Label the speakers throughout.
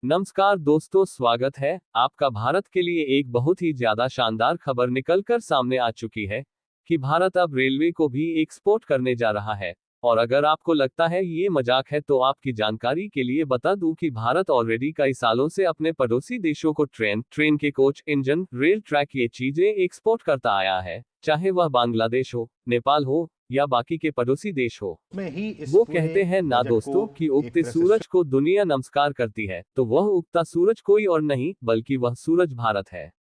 Speaker 1: नमस्कार दोस्तों, स्वागत है आपका। भारत के लिए एक बहुत ही ज्यादा शानदार खबर निकलकर सामने आ चुकी है कि भारत अब रेलवे को भी एक्सपोर्ट करने जा रहा है। और अगर आपको लगता है ये मजाक है तो आपकी जानकारी के लिए बता दूं कि भारत ऑलरेडी कई सालों से अपने पड़ोसी देशों को ट्रेन के कोच, इंजन, रेल ट्रैक ये चीजें एक्सपोर्ट करता आया है, चाहे वह बांग्लादेश हो, नेपाल हो या बाकी के पड़ोसी देश हो।
Speaker 2: में ही इस
Speaker 1: वो
Speaker 2: पूरे
Speaker 1: कहते हैं ना
Speaker 2: बजट
Speaker 1: दोस्तों
Speaker 2: को
Speaker 1: कि
Speaker 2: एक
Speaker 1: उगते
Speaker 2: तरह से
Speaker 1: सूरज को दुनिया नमस्कार करती है, तो वह उगता सूरज कोई और नहीं बल्कि वह सूरज भारत है।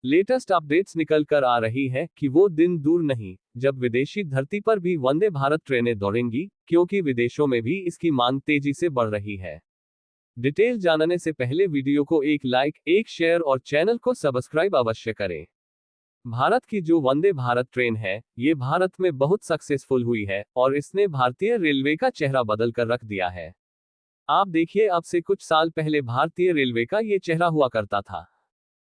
Speaker 1: लेटेस्ट अपडेट्स निकल कर आ रही है कि वो दिन दूर नहीं जब विदेशी धरती पर भी वंदे भारत ट्रेनें दौड़ेंगी, क्योंकि विदेशों में भी इसकी मांग तेजी से बढ़ रही है। डिटेल जानने से पहले वीडियो को एक लाइक, एक शेयर और चैनल को सब्सक्राइब अवश्य करें। भारत की जो वंदे भारत ट्रेन है, ये भारत में बहुत सक्सेसफुल हुई है और इसने भारतीय रेलवे का चेहरा बदल कर रख दिया है। आप देखिए, अब से कुछ साल पहले भारतीय रेलवे का ये चेहरा हुआ करता था।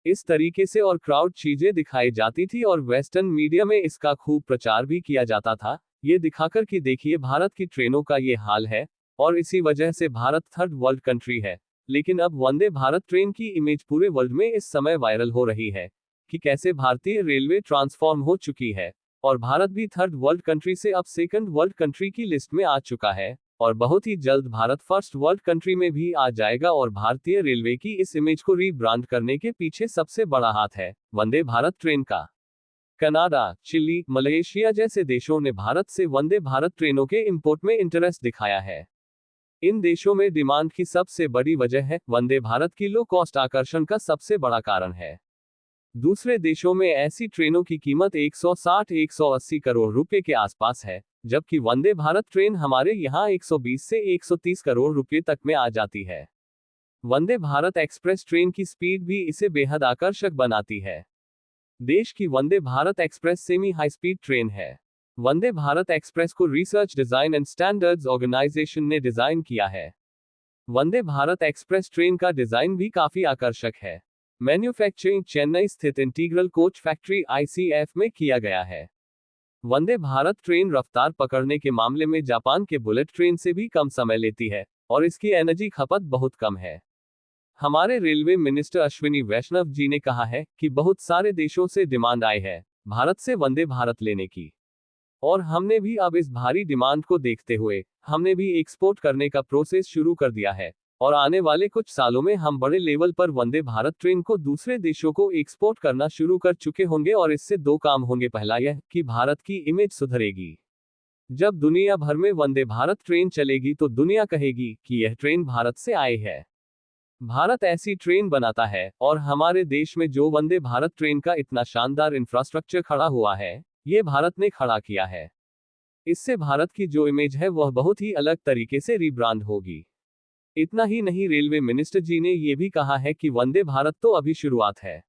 Speaker 1: इस तरीके से और क्राउड चीजें दिखाई जाती थी और वेस्टर्न मीडिया में इसका खूब प्रचार भी किया जाता था, ये दिखाकर कि देखिए भारत की ट्रेनों का ये हाल है और इसी वजह से भारत थर्ड वर्ल्ड कंट्री है। लेकिन अब वंदे भारत ट्रेन की इमेज पूरे वर्ल्ड में इस समय वायरल हो रही है कि कैसे भारतीय रेलवे ट्रांसफॉर्म हो चुकी है और भारत भी थर्ड वर्ल्ड कंट्री से अब सेकंड वर्ल्ड कंट्री की लिस्ट में आ चुका है और बहुत ही जल्द भारत फर्स्ट वर्ल्ड कंट्री में भी आ जाएगा। और भारतीय रेलवे की इस इमेज को रीब्रांड करने के पीछे सबसे बड़ा हाथ है वंदे भारत ट्रेन का। कनाडा, चिली, मलेशिया जैसे देशों ने भारत से वंदे भारत ट्रेनों के इंपोर्ट में इंटरेस्ट दिखाया है। इन देशों में डिमांड की सबसे बड़ी वजह है वंदे भारत की लो कॉस्ट आकर्षण का सबसे बड़ा कारण है। दूसरे देशों में ऐसी ट्रेनों की कीमत 160-180 करोड़ रुपए के आसपास है, जबकि वंदे भारत ट्रेन हमारे यहाँ 120 से 130 करोड़ रुपए तक में आ जाती है। वंदे भारत एक्सप्रेस ट्रेन की स्पीड भी इसे बेहद आकर्षक बनाती है। देश की Vande Bharat express semi high speed train है। वंदे भारत एक्सप्रेस को research design and standards organisation ने डिजाइन किया है। वंदे भारत एक्सप्रेस ट्रेन का डिजाइन भी काफी आकर्षक है। मैन्युफैक्चरिंग चेन्नई स्थित इंटीग्रल कोच फैक्ट्री आईसीएफ में किया गया है। वंदे भारत ट्रेन रफ्तार पकड़ने के मामले में जापान के बुलेट ट्रेन से भी कम समय लेती है और इसकी एनर्जी खपत बहुत कम है। हमारे रेलवे मिनिस्टर अश्विनी वैष्णव जी ने कहा है कि बहुत सारे देशों से डिमांड आई है भारत से वंदे भारत लेने की, और हमने भी अब इस भारी डिमांड को देखते हुए हमने भी एक्सपोर्ट करने का प्रोसेस शुरू कर दिया है और आने वाले कुछ सालों में हम बड़े लेवल पर वंदे भारत ट्रेन को दूसरे देशों को एक्सपोर्ट करना शुरू कर चुके होंगे। और इससे दो काम होंगे, पहला यह कि भारत की इमेज सुधरेगी। जब दुनिया भर में वंदे भारत ट्रेन चलेगी तो दुनिया कहेगी कि यह ट्रेन भारत से आई है। भारत ऐसी ट्रेन बनाता है और हमारे देश में जो वंदे भारत ट्रेन का इतना शानदार इंफ्रास्ट्रक्चर खड़ा हुआ है, ये भारत ने खड़ा किया है। इससे भारत की जो इमेज है वह बहुत ही अलग तरीके से रीब्रांड होगी। इतना ही नहीं, रेलवे मिनिस्टर जी ने यह भी कहा है कि वंदे भारत तो अभी शुरुआत है।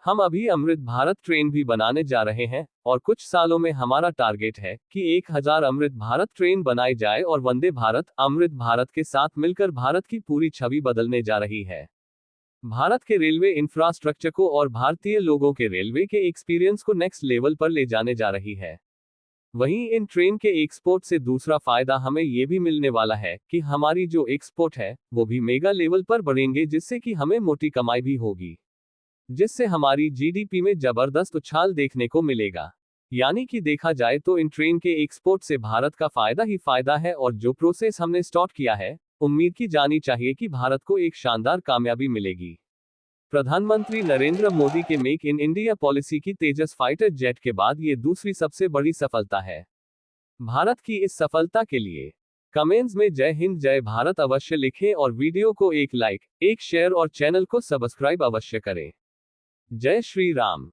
Speaker 1: हम अभी अमृत भारत ट्रेन भी बनाने जा रहे हैं और कुछ सालों में हमारा टारगेट है कि 1000 अमृत भारत ट्रेन बनाई जाए और वंदे भारत अमृत भारत के साथ मिलकर भारत की पूरी छवि बदलने जा रही है। भारत के रेलवे इंफ्रास्ट्रक्चर को और भारतीय लोगों के रेलवे के एक्सपीरियंस को नेक्स्ट लेवल पर ले जाने जा रही है। वहीं इन ट्रेन के एक्सपोर्ट से दूसरा फायदा हमें यह भी मिलने वाला है कि हमारी जो एक्सपोर्ट है वो भी मेगा लेवल पर बढ़ेंगे, जिससे कि हमें मोटी कमाई भी होगी, जिससे हमारी जीडीपी में जबरदस्त उछाल देखने को मिलेगा। यानी कि देखा जाए तो इन ट्रेन के एक्सपोर्ट से भारत का फायदा ही फायदा है और जो प्रोसेस हमने स्टार्ट किया है, उम्मीद की जानी चाहिए कि भारत को एक शानदार कामयाबी मिलेगी। प्रधानमंत्री नरेंद्र मोदी के मेक इन इंडिया पॉलिसी की तेजस फाइटर जेट के बाद ये दूसरी सबसे बड़ी सफलता है। भारत की इस सफलता के लिए कमेंट्स में जय हिंद जय भारत अवश्य लिखें और वीडियो को एक लाइक, एक शेयर और चैनल को सब्सक्राइब अवश्य करें। जय श्री राम।